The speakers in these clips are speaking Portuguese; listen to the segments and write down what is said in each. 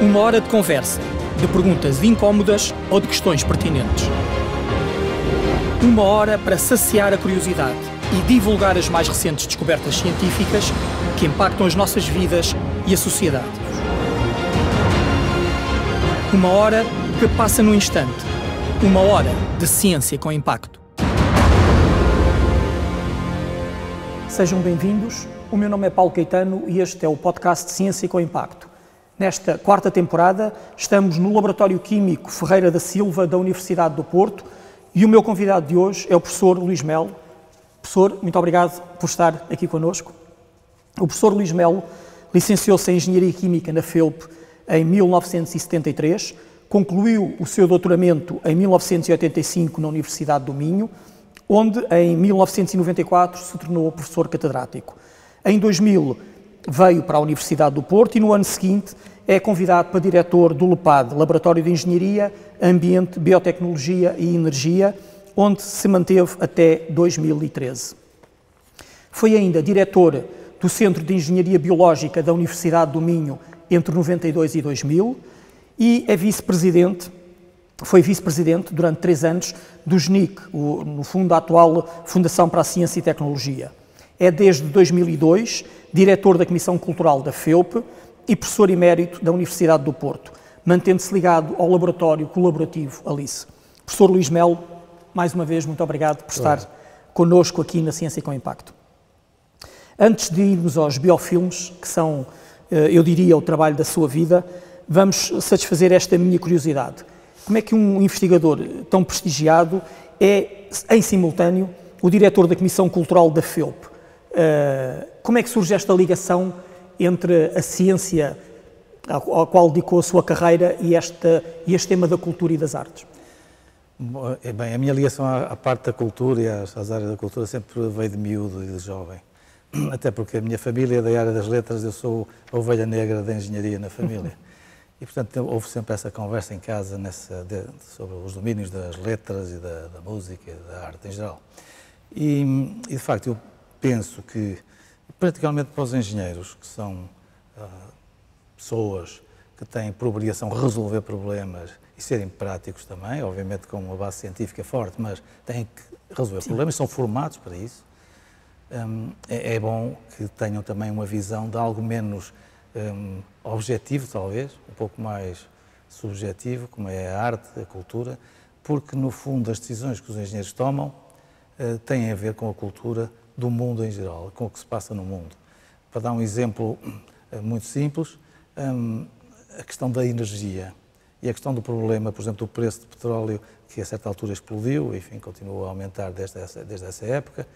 Uma hora de conversa, de perguntas incómodas ou de questões pertinentes. Uma hora para saciar a curiosidade e divulgar as mais recentes descobertas científicas que impactam as nossas vidas e a sociedade. Uma hora que passa no instante. Uma hora de ciência com impacto. Sejam bem-vindos. O meu nome é Paulo Caetano e este é o podcast Ciência com Impacto. Nesta quarta temporada, estamos no Laboratório Químico Ferreira da Silva da Universidade do Porto e o meu convidado de hoje é o professor Luís Melo. Professor, muito obrigado por estar aqui connosco. O professor Luís Melo licenciou-se em Engenharia Química na FEUP em 1973, concluiu o seu doutoramento em 1985 na Universidade do Minho, onde em 1994 se tornou professor catedrático. Em 2000 veio para a Universidade do Porto e no ano seguinte é convidado para diretor do LEPAD, Laboratório de Engenharia, Ambiente, Biotecnologia e Energia, onde se manteve até 2013. Foi ainda diretor do Centro de Engenharia Biológica da Universidade do Minho entre 92 e 2000 e é foi vice-presidente durante 3 anos do GNIC, no fundo a atual Fundação para a Ciência e Tecnologia. É desde 2002 diretor da Comissão Cultural da FEUP e professor emérito da Universidade do Porto, mantendo-se ligado ao Laboratório Colaborativo Alice. Professor Luís Melo, mais uma vez, muito obrigado por estar connosco aqui na Ciência com Impacto. Antes de irmos aos biofilmes, que são, eu diria, o trabalho da sua vida, vamos satisfazer esta minha curiosidade. Como é que um investigador tão prestigiado é, em simultâneo, o diretor da Comissão Cultural da FEUP? Como é que surge esta ligação entre a ciência ao qual dedicou a sua carreira e este tema da cultura e das artes? Bem, a minha ligação à parte da cultura e às áreas da cultura sempre veio de miúdo e de jovem. Até porque a minha família é da área das letras, eu sou a ovelha negra da engenharia na família. E, portanto, houve sempre essa conversa em casa sobre os domínios das letras e da música e da arte em geral. E, de facto, eu penso que, particularmente para os engenheiros, que são pessoas que têm por obrigação resolver problemas e serem práticos também, obviamente com uma base científica forte, mas têm que resolver problemas, são formados para isso. É bom que tenham também uma visão de algo menos objetivo, talvez, um pouco mais subjetivo, como é a arte, a cultura, porque, no fundo, as decisões que os engenheiros tomam têm a ver com a cultura do mundo em geral, com o que se passa no mundo. Para dar um exemplo muito simples, a questão da energia e a questão do problema, por exemplo, do preço do petróleo, que a certa altura explodiu, enfim, continua a aumentar desde essa época.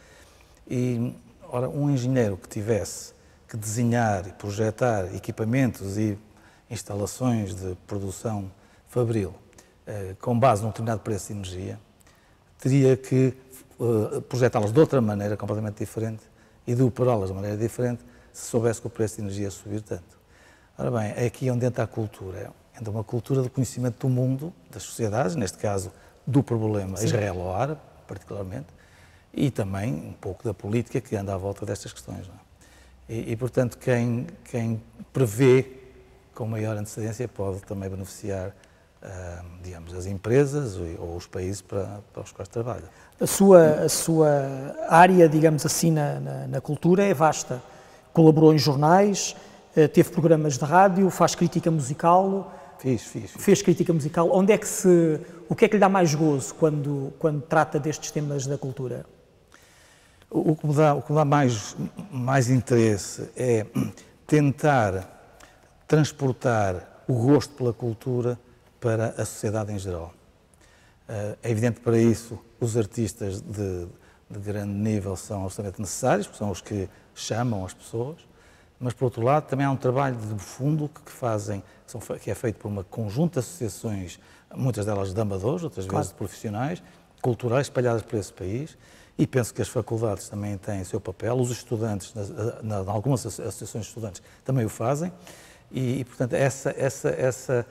E, ora, um engenheiro que tivesse que desenhar e projetar equipamentos e instalações de produção fabril com base num determinado preço de energia, teria que projetá-las de outra maneira, completamente diferente, e de operá-las de maneira diferente, se soubesse que o preço de energia ia subir tanto. Ora bem, é aqui onde entra a cultura. Entra uma cultura do conhecimento do mundo, das sociedades, neste caso do problema israelo-árabe, particularmente, e também um pouco da política que anda à volta destas questões. Não é? E, portanto, quem prevê com maior antecedência pode também beneficiar, digamos, as empresas ou os países para os quais trabalha. A sua área, digamos assim, na cultura é vasta. Colaborou em jornais, teve programas de rádio, faz crítica musical. Fez crítica musical. O que é que lhe dá mais gozo quando trata destes temas da cultura? O que me dá mais interesse é tentar transportar o gosto pela cultura para a sociedade em geral. É evidente que para isso os artistas de grande nível são absolutamente necessários, porque são os que chamam as pessoas, mas por outro lado também há um trabalho de fundo que é feito por uma conjunto de associações, muitas delas de amadores, outras vezes de profissionais, culturais espalhadas por esse país, e penso que as faculdades também têm o seu papel, os estudantes, em algumas associações de estudantes também o fazem, e portanto essa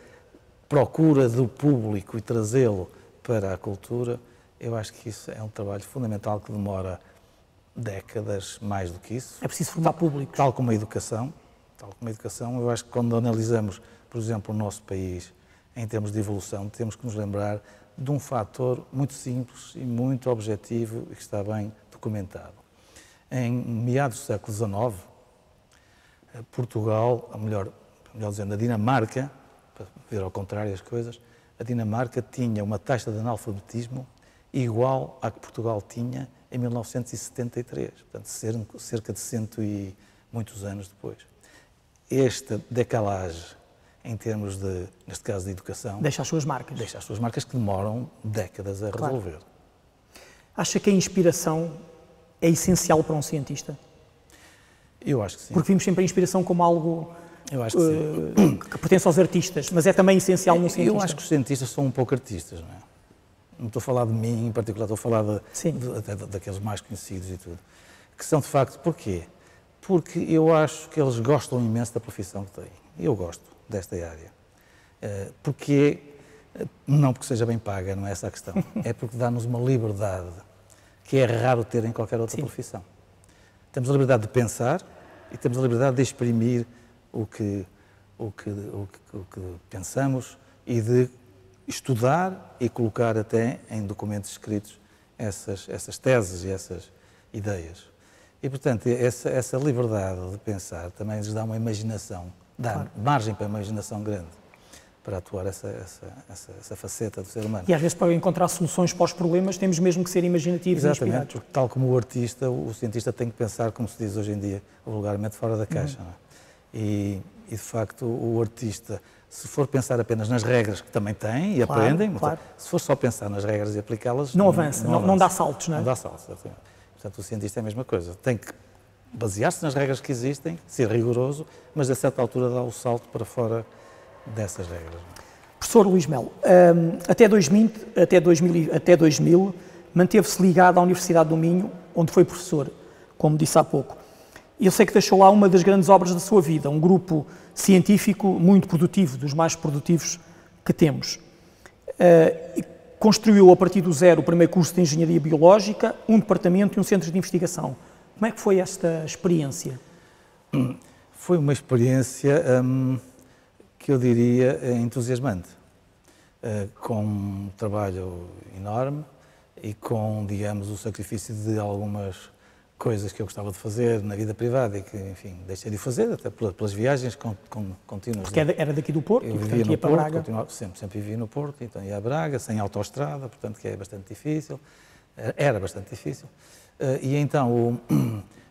procura do público e trazê-lo para a cultura, eu acho que isso é um trabalho fundamental que demora décadas, mais do que isso. É preciso formar públicos. Tal como a educação, eu acho que quando analisamos, por por exemplo, o nosso país, em termos de evolução, temos que nos lembrar de um fator muito simples e muito objetivo e que está bem documentado. Em meados do século XIX, Portugal, melhor dizendo, a Dinamarca, para ver ao contrário as coisas, a Dinamarca tinha uma taxa de analfabetismo igual à que Portugal tinha em 1973, portanto, cerca de 100 e muitos anos depois. Esta decalagem, em termos de, neste caso, de educação... Deixa as suas marcas. Deixa as suas marcas que demoram décadas a resolver. Claro. Acha que a inspiração é essencial para um cientista? Eu acho que sim. Porque vimos sempre a inspiração como algo eu acho que, sim. Que pertence aos artistas, mas é também essencial num cientista. Eu acho que os cientistas são um pouco artistas, não é? Não estou a falar de mim em particular, estou a falar daqueles mais conhecidos e tudo. Que são, de facto, porquê? Porque eu acho que eles gostam imenso da profissão que têm. Eu gosto desta área. Porque, não porque seja bem paga, não é essa a questão. É porque dá-nos uma liberdade que é raro ter em qualquer outra profissão. Temos a liberdade de pensar e temos a liberdade de exprimir o que pensamos e de estudar e colocar até em documentos escritos essas teses e essas ideias. E, portanto, essa liberdade de pensar também lhes dá uma imaginação, dá margem para a imaginação grande, para atuar essa faceta do ser humano. E às vezes, para encontrar soluções para os problemas, temos mesmo que ser imaginativos e inspirados. Exatamente, porque tal como o artista, o cientista tem que pensar, como se diz hoje em dia, vulgarmente fora da caixa. Não é? E, de facto, o artista, se for pensar apenas nas regras que também tem e aprendem, se for só pensar nas regras e aplicá-las... Não avança, não dá saltos, não é? Não dá saltos, exatamente. Portanto, o cientista é a mesma coisa. Tem que basear-se nas regras que existem, ser rigoroso, mas a certa altura dá o salto para fora dessas regras. Professor Luís Melo, até 2000 manteve-se ligado à Universidade do Minho, onde foi professor, como disse há pouco. Eu sei que deixou lá uma das grandes obras da sua vida, um grupo científico muito produtivo, dos mais produtivos que temos. Construiu a partir do zero o primeiro curso de Engenharia Biológica, um departamento e um centro de investigação. Como é que foi esta experiência? Foi uma experiência que eu diria entusiasmante, com um trabalho enorme e com, digamos, o sacrifício de algumas coisas que eu gostava de fazer na vida privada e que, enfim, deixei de fazer, até pelas viagens contínuas. Porque era daqui do Porto, eu vivia no Porto, sempre vivi no Porto, então ia a Braga, sem autoestrada, portanto que é bastante difícil, era bastante difícil. E então,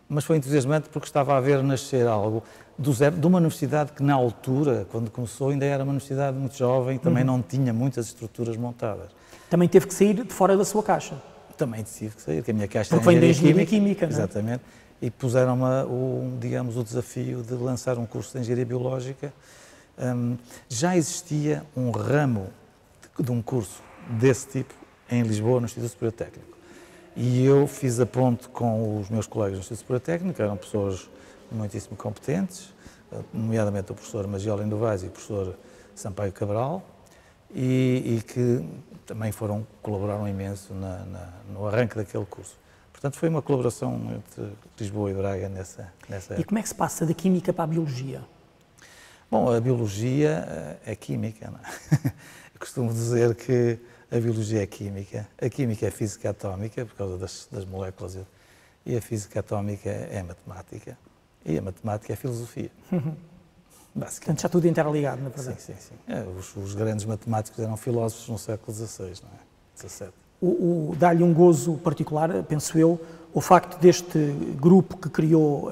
mas foi entusiasmante porque estava a ver nascer algo do zero, de uma universidade que na altura, quando começou, ainda era uma universidade muito jovem, também não tinha muitas estruturas montadas. Também teve que sair de fora da sua caixa. Também tive que sair, que a minha caixa porque vem da Engenharia Química, não é? Exatamente. E puseram-me, digamos, o desafio de lançar um curso de Engenharia Biológica. Já existia um ramo de um curso desse tipo em Lisboa, no Instituto Superior Técnico. E eu fiz a ponte com os meus colegas do Instituto Superior Técnico, eram pessoas muitíssimo competentes, nomeadamente o professor Magiola Indovais e o professor Sampaio Cabral, e que também colaboraram imenso no arranque daquele curso. Portanto, foi uma colaboração entre Lisboa e Braga nessa época. E como é que se passa da Química para a Biologia? Bom, a Biologia é Química, não é? Eu costumo dizer que a Biologia é Química, a Química é Física Atómica, por causa das moléculas, e a Física Atómica é Matemática, e a Matemática é Filosofia. Portanto, já tudo interligado, na verdade. Sim. Os grandes matemáticos eram filósofos no século XVI, não é? XVII. Dá-lhe um gozo particular, penso eu, o facto deste grupo que criou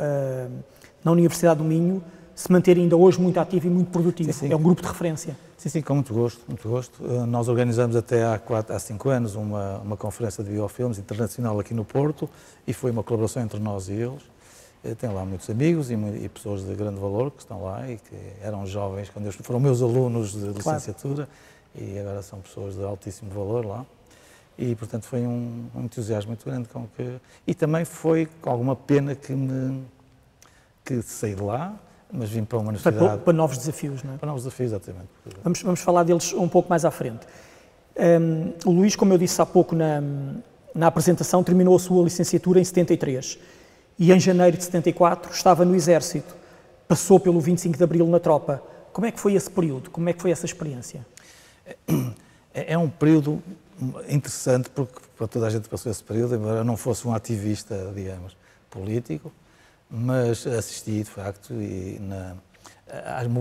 na Universidade do Minho se manter ainda hoje muito ativo e muito produtivo. Sim. É um grupo de referência. Sim, com muito gosto, muito gosto. Nós organizamos até há 5 anos uma conferência de biofilmes internacional aqui no Porto e foi uma colaboração entre nós e eles. Tenho lá muitos amigos e pessoas de grande valor que estão lá e que eram jovens quando foram meus alunos de licenciatura e agora são pessoas de altíssimo valor lá. E, portanto, foi um entusiasmo muito grande com que... E também foi com alguma pena que saí de lá, mas vim para uma universidade... Para novos desafios, não é? Para novos desafios, exatamente. Vamos falar deles um pouco mais à frente. O Luís, como eu disse há pouco na apresentação, terminou a sua licenciatura em 73. E em janeiro de 74 estava no Exército, passou pelo 25 de Abril na tropa. Como é que foi esse período? Como é que foi essa experiência? É um período interessante, porque para toda a gente passou esse período, embora eu não fosse um ativista, digamos, político, mas assisti, de facto,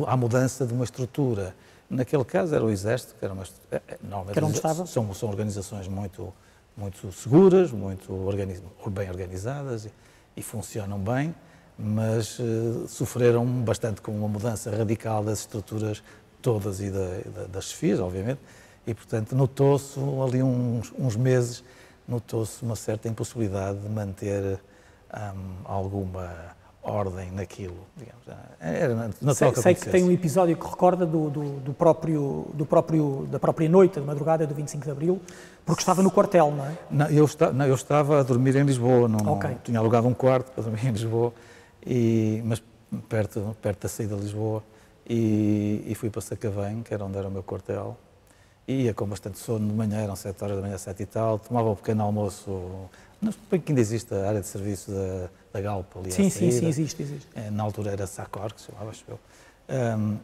à mudança de uma estrutura. Naquele caso era o Exército, que era uma que era onde estava? São organizações muito seguras, muito bem organizadas e funcionam bem, mas sofreram bastante com uma mudança radical das estruturas todas e das chefias, obviamente, e, portanto, notou-se ali uns meses, notou-se uma certa impossibilidade de manter alguma ordem naquilo, digamos. Era natural que sei que tem um episódio que recorda da própria noite, da madrugada do 25 de Abril, porque estava no quartel, não é? Não, eu estava a dormir em Lisboa, não Okay. tinha alugado um quarto para dormir em Lisboa, mas perto da saída de Lisboa, e fui para Sacavém, que era onde era o meu quartel, e ia com bastante sono de manhã, eram 7 horas da manhã, 7 e tal, tomava um pequeno almoço, não sei que ainda existe a área de serviço da Galp ali Sim, à saída. sim, existe. Na altura era Sacor, que se chamava, acho eu,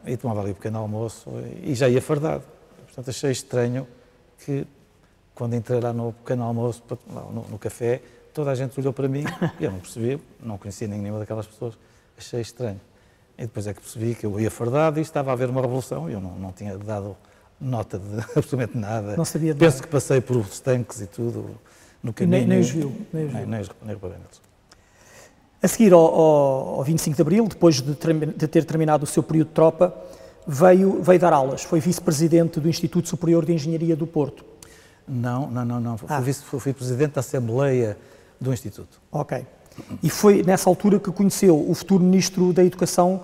e tomava ali um pequeno almoço e já ia fardado. Portanto, achei estranho que, quando entrei lá no pequeno almoço, no café, toda a gente olhou para mim e eu não percebi, não conhecia nenhuma daquelas pessoas, achei estranho. E depois é que percebi que eu ia fardado e estava a haver uma revolução e eu não tinha dado nota de absolutamente nada. Não sabia de Penso nada. que passei por os tanques e tudo no caminho. Nem os viu. Nem reparei neles. A seguir ao 25 de Abril, depois de ter terminado o seu período de tropa, veio dar aulas. Foi vice-presidente do Instituto Superior de Engenharia do Porto. Não. Fui presidente da Assembleia do Instituto. Ok. E foi nessa altura que conheceu o futuro Ministro da Educação,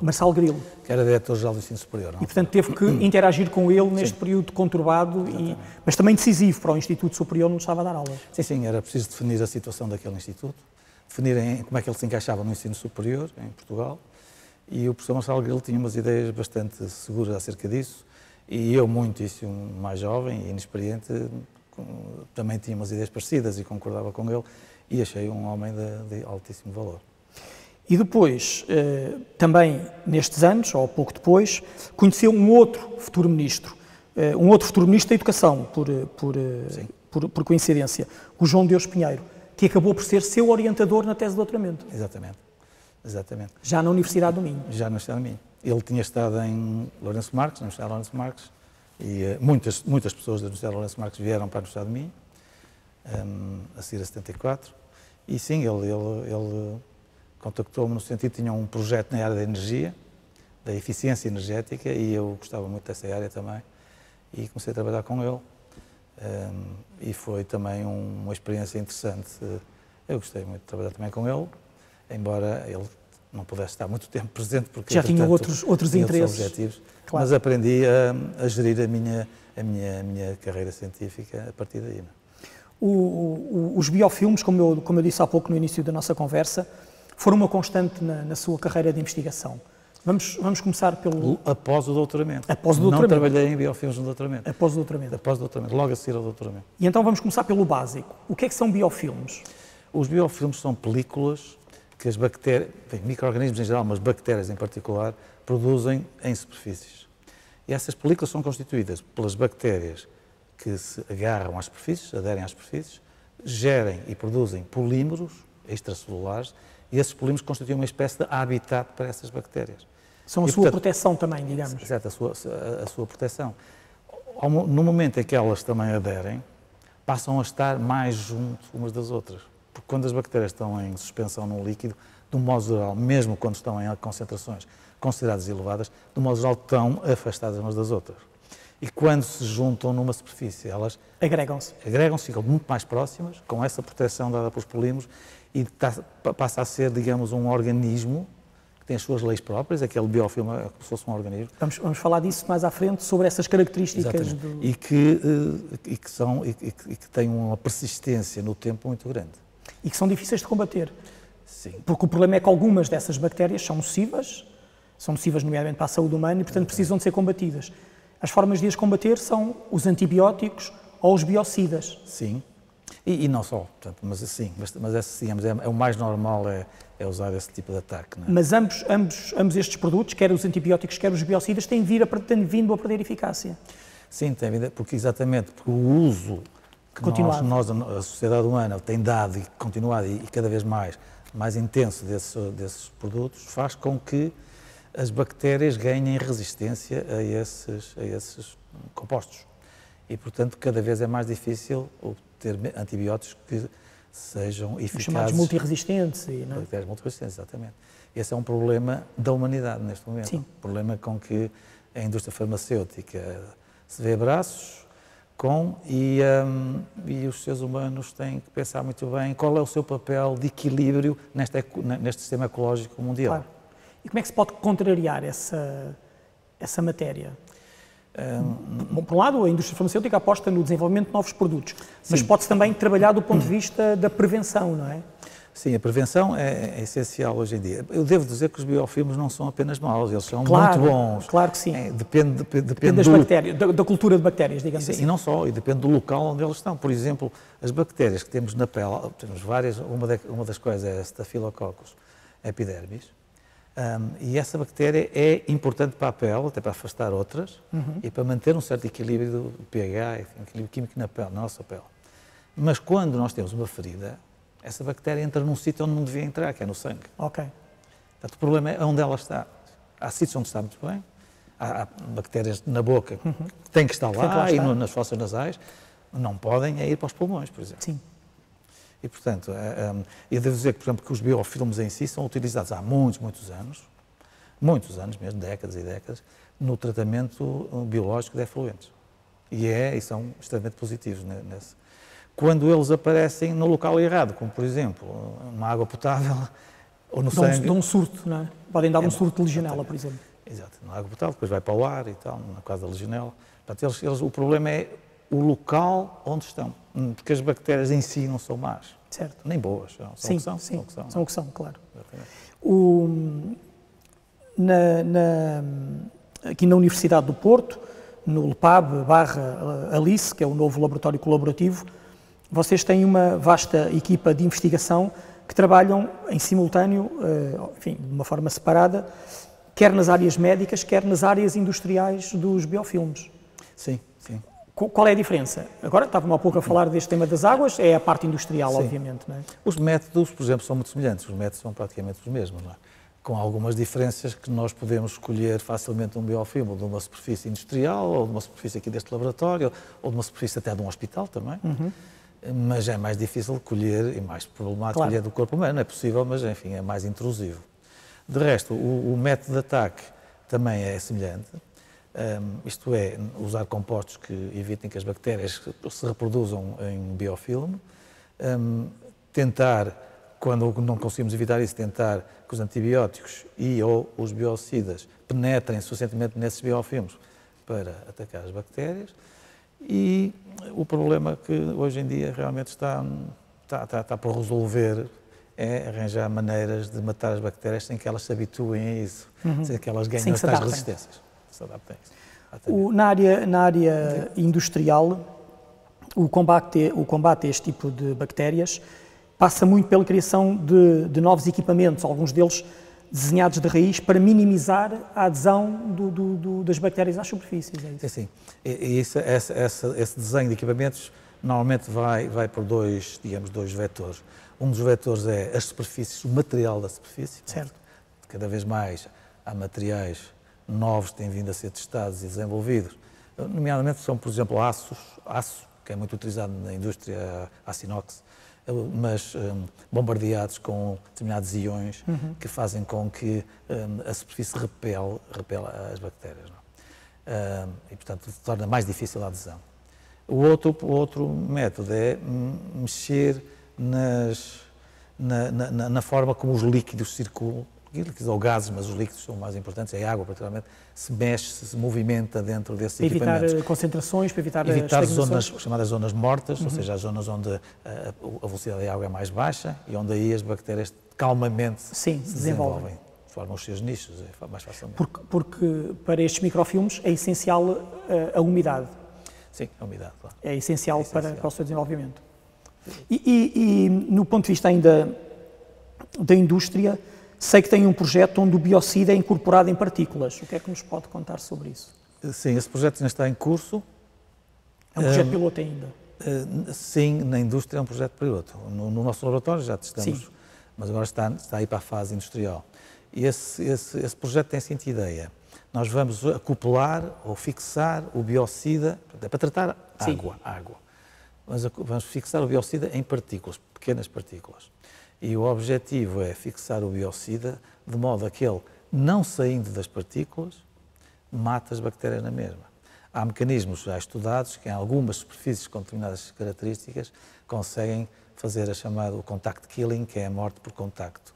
Marçal Grilo. Que era diretor-geral do Ensino Superior. Não? E, portanto, teve que interagir com ele neste período conturbado, mas também decisivo para o Instituto Superior onde estava a dar aulas. Sim, era preciso definir a situação daquele instituto, definir como é que ele se encaixava no ensino superior em Portugal, e o professor Marçal Grilo tinha umas ideias bastante seguras acerca disso, e eu, muitíssimo mais jovem e inexperiente, também tinha umas ideias parecidas e concordava com ele, e achei um homem de altíssimo valor. E depois, também nestes anos, ou pouco depois, conheceu um outro futuro ministro da Educação, por coincidência, o João Deus Pinheiro, que acabou por ser seu orientador na tese de doutoramento. Exatamente. Já na Universidade do Minho. Já na Universidade do Minho. Ele tinha estado em Lourenço Marques, na Universidade de Lourenço Marques, e muitas pessoas da Universidade de Lourenço Marques vieram para a Universidade do Minho, a seguir a 74, e sim, ele contactou-me no sentido de que tinha um projeto na área da energia, da eficiência energética, e eu gostava muito dessa área também, e comecei a trabalhar com ele, e foi também uma experiência interessante. Eu gostei muito de trabalhar também com ele, embora ele não pudesse estar muito tempo presente, porque já tinha outros interesses, objetivos, claro. Mas aprendi a gerir a minha carreira científica a partir daí. Os biofilmes, como eu disse há pouco no início da nossa conversa, foram uma constante na sua carreira de investigação. Vamos começar pelo... Após o doutoramento. Após o doutoramento. Não trabalhei em biofilmes no doutoramento. Após o doutoramento. Após o doutoramento, logo a seguir ao doutoramento. E então vamos começar pelo básico. O que é que são biofilmes? Os biofilmes são películas que as bactérias, micro-organismos em geral, mas bactérias em particular, produzem em superfícies. E essas películas são constituídas pelas bactérias que se agarram às superfícies, aderem às superfícies, gerem e produzem polímeros extracelulares, e esses polímeros constituem uma espécie de habitat para essas bactérias. São a sua proteção também, digamos. Exato, a sua proteção. No momento em que elas também aderem, passam a estar mais junto umas das outras. Porque quando as bactérias estão em suspensão num líquido, de um modo geral, mesmo quando estão em concentrações consideradas elevadas, de um modo geral estão afastadas umas das outras. E quando se juntam numa superfície, elas agregam-se, ficam muito mais próximas, com essa proteção dada pelos polímeros, e passa a ser, digamos, um organismo que tem as suas leis próprias, aquele biofilme é como se fosse um organismo. Vamos falar disso mais à frente, sobre essas características. E que têm uma persistência no tempo muito grande. E que são difíceis de combater. Sim. Porque o problema é que algumas dessas bactérias são nocivas nomeadamente para a saúde humana, e portanto precisam de ser combatidas. As formas de as combater são os antibióticos ou os biocidas. Sim. E não só, portanto, mas assim, digamos, o mais normal é é usar esse tipo de ataque. Não é? Mas ambos estes produtos, quer os antibióticos, quer os biocidas, têm vindo a perder eficácia. Sim, tem vindo, porque o uso que nós, a sociedade humana, tem dado e continuado e cada vez mais intenso desses produtos, faz com que as bactérias ganhem resistência a esses compostos. E, portanto, cada vez é mais difícil obter antibióticos que sejam eficazes. Os chamados multiresistentes. Bactérias multiresistentes, exatamente. Esse é um problema da humanidade neste momento. Sim. Um problema com que a indústria farmacêutica se vê abraços e os seres humanos têm que pensar muito bem qual é o seu papel de equilíbrio neste sistema ecológico mundial. Claro. E como é que se pode contrariar essa matéria? Bom, por um lado, a indústria farmacêutica aposta no desenvolvimento de novos produtos, mas pode-se também trabalhar do ponto de vista da prevenção, não é? Sim, a prevenção é essencial hoje em dia. Eu devo dizer que os biofilmes não são apenas maus, eles são muito bons. Claro que sim. Depende das bactérias, da cultura de bactérias, digamos assim. E não só, e depende do local onde eles estão. Por exemplo, as bactérias que temos na pele, temos várias, uma das quais é a Staphylococcus epidermis, e essa bactéria é importante para a pele, até para afastar outras, e para manter um certo equilíbrio do pH, equilíbrio químico na nossa pele. Mas quando nós temos uma ferida, essa bactéria entra num sítio onde não devia entrar, que é no sangue. Ok. Portanto, o problema é onde ela está. Há sítios onde está muito bem, há bactérias na boca que têm que estar lá, e nas fossas nasais, não podem ir para os pulmões, por exemplo. Sim. E, portanto, eu devo dizer que, por exemplo, que os biofilmes em si são utilizados há muitos anos mesmo, décadas e décadas, no tratamento biológico de efluentes. E são extremamente positivos nesse. Quando eles aparecem no local errado, como, por exemplo, uma água potável ou no sangue... Dão um surto, não é? Podem dar um surto de legionela, por exemplo. Exato, na água potável, depois vai para o ar e tal, no caso da legionela. Portanto, o problema é o local onde estão, porque as bactérias em si não são más. Certo. Nem boas, são o que são, claro. Aqui na Universidade do Porto, no LPAB/ALICE, que é o novo laboratório colaborativo, vocês têm uma vasta equipa de investigação que trabalham em simultâneo, enfim, de uma forma separada, quer nas áreas médicas, quer nas áreas industriais dos biofilmes. Sim, sim. Qual é a diferença? Agora, estava-me há pouco a falar deste tema das águas, é a parte industrial, sim, obviamente, não é? Os métodos, por exemplo, são muito semelhantes, os métodos são praticamente os mesmos, não é? Com algumas diferenças que nós podemos escolher facilmente um biofilme de uma superfície industrial, ou de uma superfície aqui deste laboratório, ou de uma superfície até de um hospital também. Mas é mais difícil de colher e mais problemático colher do corpo humano. É possível, mas, enfim, é mais intrusivo. De resto, o método de ataque também é semelhante. Isto é, usar compostos que evitem que as bactérias se reproduzam em biofilme. Tentar, quando não conseguimos evitar isso, tentar que os antibióticos ou os biocidas penetrem suficientemente nesses biofilmes para atacar as bactérias. E o problema que hoje em dia realmente está por resolver é arranjar maneiras de matar as bactérias sem que elas se habituem a isso, sem que elas ganhem tais resistências. Se adaptem. Na área industrial, o combate a este tipo de bactérias passa muito pela criação de novos equipamentos, alguns deles desenhados de raiz para minimizar a adesão das bactérias às superfícies. É isso? Sim. E esse desenho de equipamentos normalmente vai por dois vetores. Um dos vetores é as superfícies, o material da superfície. Certo. Cada vez mais há materiais novos que têm vindo a ser testados e desenvolvidos. Nomeadamente são, por exemplo, aço, que é muito utilizado na indústria, aço inox, mas bombardeados com determinados íons que fazem com que a superfície repela as bactérias. Não? E, portanto, torna mais difícil a adesão. O outro método é mexer na forma como os líquidos circulam, líquidos ou gases, mas os líquidos são mais importantes, é a água, particularmente, se mexe, se movimenta dentro desses equipamentos. Para evitar concentrações, para evitar zonas, chamadas zonas mortas, ou seja, as zonas onde a velocidade da água é mais baixa e onde aí as bactérias calmamente se desenvolvem. Formam os seus nichos mais facilmente. Porque para estes microfilmes é essencial a umidade. Sim, a umidade, claro. É essencial para o seu desenvolvimento. E no ponto de vista ainda da indústria, sei que tem um projeto onde o biocida é incorporado em partículas. O que é que nos pode contar sobre isso? Sim, esse projeto ainda está em curso. É um projeto piloto ainda? Sim, na indústria é um projeto piloto. No nosso laboratório já testamos, Sim. mas agora está aí para a fase industrial. E esse projeto tem a seguinte ideia: nós vamos acoplar ou fixar o biocida, é para tratar água. Vamos fixar o biocida em partículas, pequenas partículas. E o objetivo é fixar o biocida de modo a que ele, não saindo das partículas, mata as bactérias na mesma. Há mecanismos já estudados que em algumas superfícies com determinadas características conseguem fazer a chamada contact killing, que é a morte por contacto,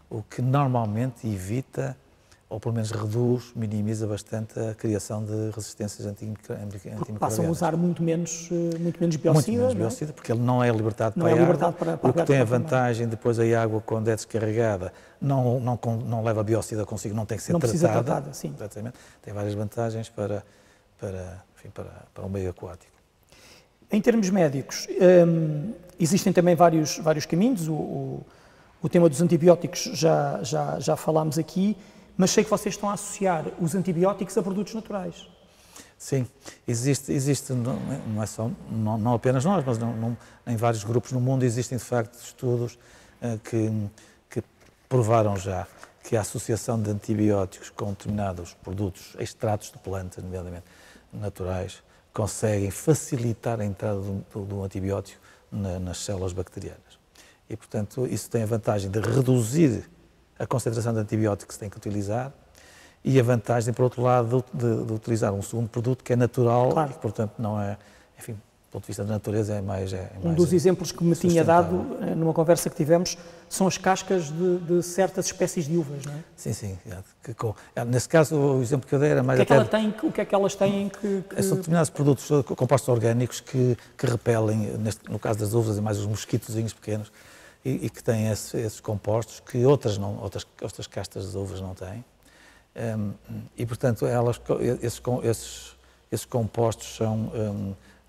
o que normalmente evita, ou pelo menos reduz, minimiza bastante a criação de resistências antimicrobianas. Passam a usar muito menos biocida. Muito menos biocida, porque ele não é libertado para a água. O que tem a vantagem, depois a água, quando é descarregada, não leva biocida consigo, não tem que ser tratada. Não precisa tratada, sim. Exatamente. Tem várias vantagens para o meio aquático. Em termos médicos, existem também vários caminhos. O tema dos antibióticos já falámos aqui, mas sei que vocês estão a associar os antibióticos a produtos naturais. Sim, existe não apenas nós, mas em vários grupos no mundo existem de facto estudos que provaram já que a associação de antibióticos com determinados produtos, extratos de plantas, nomeadamente naturais, conseguem facilitar a entrada do antibiótico nas células bacterianas. E, portanto, isso tem a vantagem de reduzir a concentração de antibiótico que se tem que utilizar e a vantagem, por outro lado, de utilizar um segundo produto que é natural, claro, e que, portanto, não é, enfim, do ponto de vista da natureza, é mais um dos exemplos que me tinha dado, numa conversa que tivemos, são as cascas de certas espécies de uvas, não é? Sim. Nesse caso, o exemplo que eu dei era mais... O que é que elas têm que... São determinados produtos, compostos orgânicos que repelem, no caso das uvas, e mais os mosquitozinhos pequenos, e que têm esses compostos que outras castas de uvas não têm. E, portanto, esses compostos são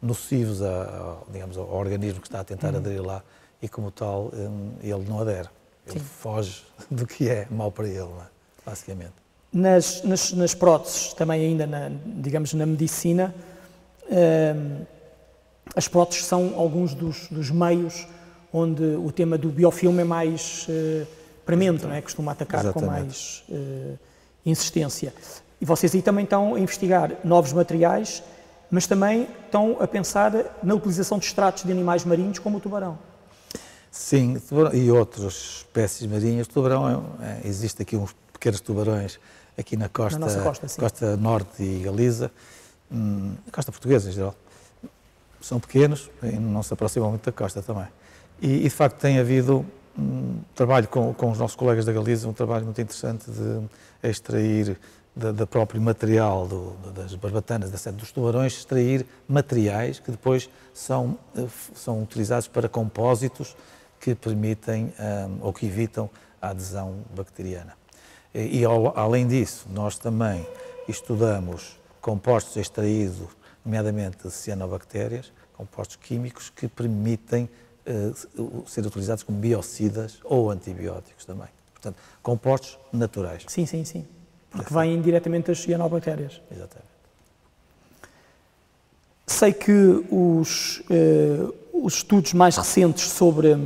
nocivos ao organismo que está a tentar aderir lá e, como tal, ele não adere. Ele foge do que é mau para ele, basicamente. Nas próteses, também ainda, digamos, na medicina, as próteses são alguns dos meios onde o tema do biofilme é mais premente, não é? Costuma atacar. Exatamente. Com mais insistência. E vocês aí também estão a investigar novos materiais, mas também estão a pensar na utilização de extratos de animais marinhos como o tubarão. Sim, e outras espécies marinhas. O tubarão, existe aqui uns pequenos tubarões aqui na nossa costa norte e Galiza, costa portuguesa em geral. São pequenos e não se aproximam muito da costa também. E de facto tem havido um trabalho com os nossos colegas da Galiza, um trabalho muito interessante de extrair do próprio material das barbatanas, dos tubarões, extrair materiais que depois são utilizados para compósitos que permitem ou que evitam a adesão bacteriana. E além disso, nós também estudamos compostos extraídos, nomeadamente de cianobactérias, compostos químicos que permitem ser utilizados como biocidas ou antibióticos também. Portanto, compostos naturais. Sim. Porque vêm diretamente das cianobactérias. Exatamente. Sei que os estudos mais recentes sobre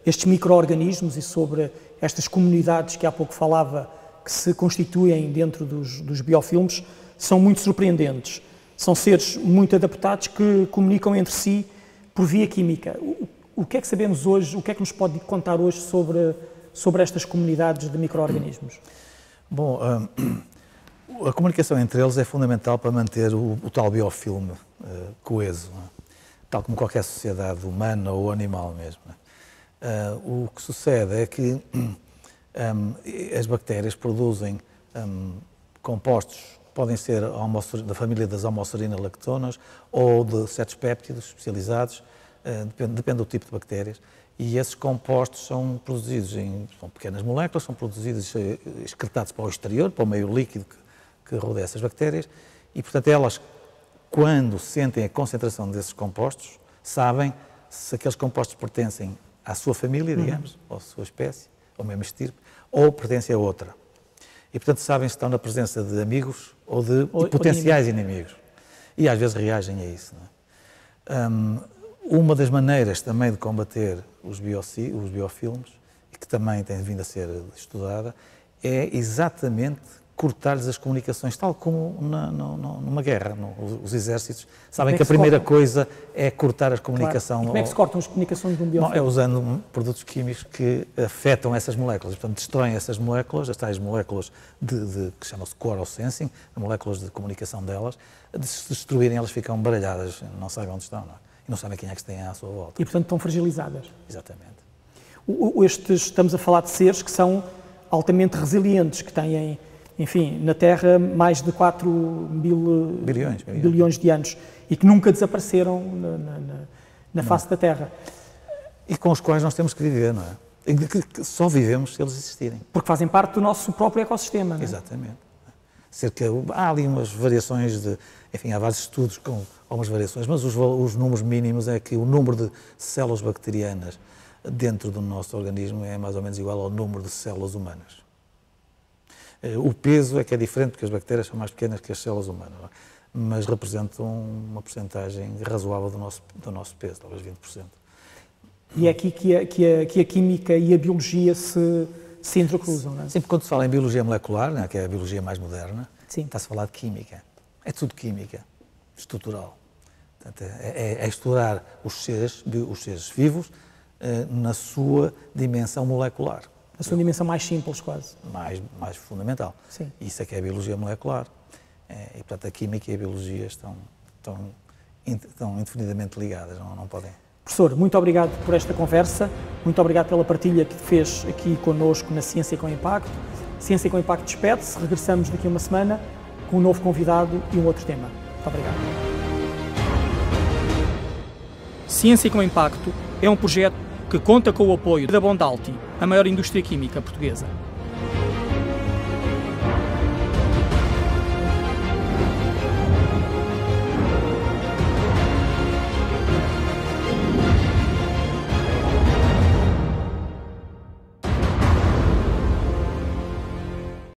estes micro-organismos e sobre estas comunidades que há pouco falava, que se constituem dentro dos biofilmes, são muito surpreendentes. São seres muito adaptados que comunicam entre si por via química. O que é que sabemos hoje, o que é que nos pode contar hoje sobre estas comunidades de micro-organismos? Bom, a comunicação entre eles é fundamental para manter o tal biofilme coeso, tal como qualquer sociedade humana ou animal mesmo. O que sucede é que as bactérias produzem compostos, podem ser da família das homoserina-lactonas ou de certos péptidos especializados, depende do tipo de bactérias, e esses compostos são produzidos são pequenas moléculas, são produzidos, excretados para o exterior, para o meio líquido que rodeia essas bactérias, e, portanto, elas, quando sentem a concentração desses compostos, sabem se aqueles compostos pertencem à sua família, digamos, ou à sua espécie, ou mesmo estirpe, ou pertencem a outra. E, portanto, sabem se estão na presença de amigos ou de potenciais inimigos. E, às vezes, reagem a isso. Não é? Uma das maneiras também de combater os biofilmes, e que também tem vindo a ser estudada, é exatamente cortar-lhes as comunicações, tal como numa guerra. Os exércitos sabem que a primeira coisa é cortar a comunicação. Claro. E como é que se cortam as comunicações de um biofilme? É usando produtos químicos que afetam essas moléculas, portanto, destroem essas moléculas, as tais moléculas que chamam-se core sensing, moléculas de comunicação delas, se destruírem elas ficam baralhadas, não sabem onde estão, não é? E não sabem quem é que têm à sua volta. E, portanto, estão fragilizadas. Exatamente. Estamos a falar de seres que são altamente resilientes, que têm, enfim, na Terra mais de 4 bilhões de anos e que nunca desapareceram na face da Terra. E com os quais nós temos que viver, não é? E que só vivemos se eles existirem. Porque fazem parte do nosso próprio ecossistema, não é? Exatamente. Há ali umas variações enfim, há vários estudos com algumas variações, mas os números mínimos é que o número de células bacterianas dentro do nosso organismo é mais ou menos igual ao número de células humanas. O peso é que é diferente, porque as bactérias são mais pequenas que as células humanas, não é? Mas representam uma porcentagem razoável do nosso peso, talvez 20%. E é aqui que a química e a biologia se entrecruzam, não é? Sempre quando se fala em biologia molecular, né, que é a biologia mais moderna, está-se a falar de química. É tudo química, estrutural. Portanto, é estudar os seres vivos na sua dimensão molecular. Na sua dimensão mais simples, quase. Mais fundamental. Sim. Isso é que é a biologia molecular. E, portanto, a química e a biologia estão indefinidamente ligadas, não podem... Professor, muito obrigado por esta conversa, muito obrigado pela partilha que fez aqui connosco na Ciência com Impacto. Ciência com Impacto despede-se, regressamos daqui a uma semana com um novo convidado e um outro tema. Muito obrigado. Ciência com Impacto é um projeto que conta com o apoio da Bondalti, a maior indústria química portuguesa.